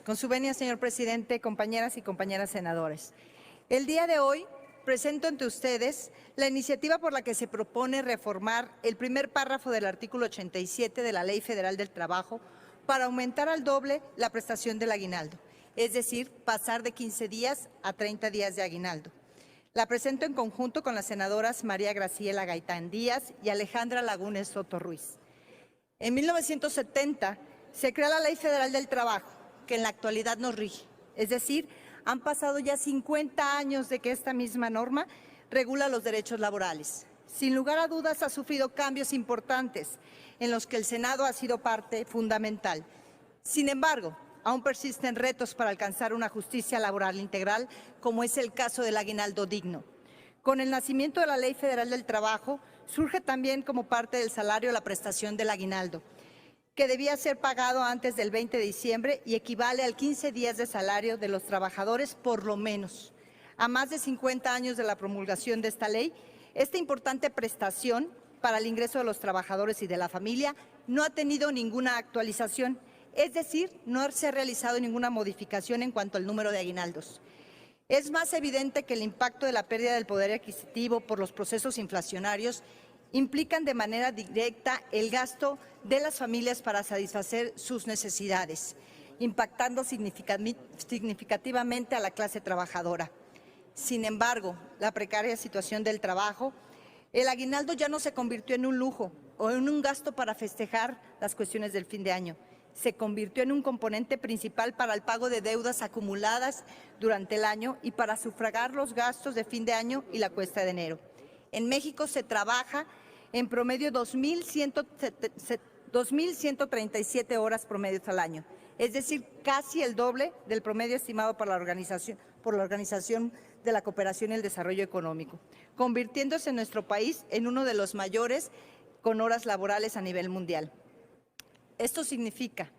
Con su venia, señor presidente, compañeras y compañeros senadores. El día de hoy presento ante ustedes la iniciativa por la que se propone reformar el primer párrafo del artículo 87 de la Ley Federal del Trabajo para aumentar al doble la prestación del aguinaldo, es decir, pasar de 15 días a 30 días de aguinaldo. La presento en conjunto con las senadoras María Graciela Gaitán Díaz y Alejandra Lagunes Soto Ruiz. En 1970 se creó la Ley Federal del Trabajo, que en la actualidad nos rige. Es decir, han pasado ya 50 años de que esta misma norma regula los derechos laborales. Sin lugar a dudas, ha sufrido cambios importantes en los que el Senado ha sido parte fundamental. Sin embargo, aún persisten retos para alcanzar una justicia laboral integral, como es el caso del aguinaldo digno. Con el nacimiento de la Ley Federal del Trabajo, surge también como parte del salario la prestación del aguinaldo, que debía ser pagado antes del 20 de diciembre y equivale al 15 días de salario de los trabajadores por lo menos. A más de 50 años de la promulgación de esta ley, esta importante prestación para el ingreso de los trabajadores y de la familia no ha tenido ninguna actualización, es decir, no se ha realizado ninguna modificación en cuanto al número de aguinaldos. Es más evidente que el impacto de la pérdida del poder adquisitivo por los procesos inflacionarios implican de manera directa el gasto de las familias para satisfacer sus necesidades, impactando significativamente a la clase trabajadora. Sin embargo, la precaria situación del trabajo, el aguinaldo ya no se convirtió en un lujo o en un gasto para festejar las cuestiones del fin de año. Se convirtió en un componente principal para el pago de deudas acumuladas durante el año y para sufragar los gastos de fin de año y la cuesta de enero. En México se trabaja en promedio 2.137 horas promedios al año, es decir, casi el doble del promedio estimado por la Organización de la Cooperación y el Desarrollo Económico, convirtiéndose en nuestro país en uno de los mayores con horas laborales a nivel mundial. Esto significa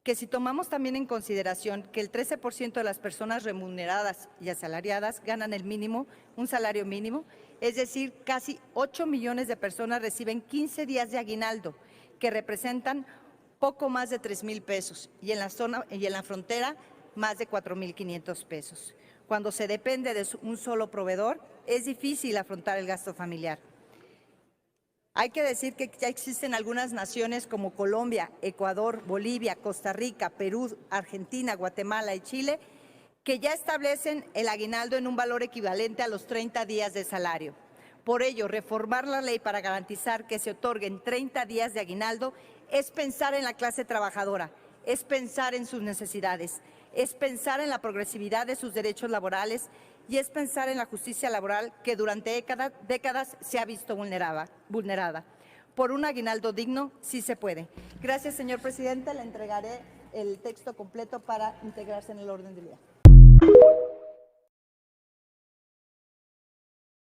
que si tomamos también en consideración que el 13% de las personas remuneradas y asalariadas ganan el mínimo, un salario mínimo, es decir, casi 8 millones de personas reciben 15 días de aguinaldo, que representan poco más de 3,000 pesos, y en la frontera más de 4,500 pesos. Cuando se depende de un solo proveedor, es difícil afrontar el gasto familiar. Hay que decir que ya existen algunas naciones como Colombia, Ecuador, Bolivia, Costa Rica, Perú, Argentina, Guatemala y Chile, que ya establecen el aguinaldo en un valor equivalente a los 30 días de salario. Por ello, reformar la ley para garantizar que se otorguen 30 días de aguinaldo es pensar en la clase trabajadora, es pensar en sus necesidades, es pensar en la progresividad de sus derechos laborales y es pensar en la justicia laboral que durante décadas se ha visto vulnerada. Por un aguinaldo digno, sí se puede. Gracias, señor presidente. Le entregaré el texto completo para integrarse en el orden del día.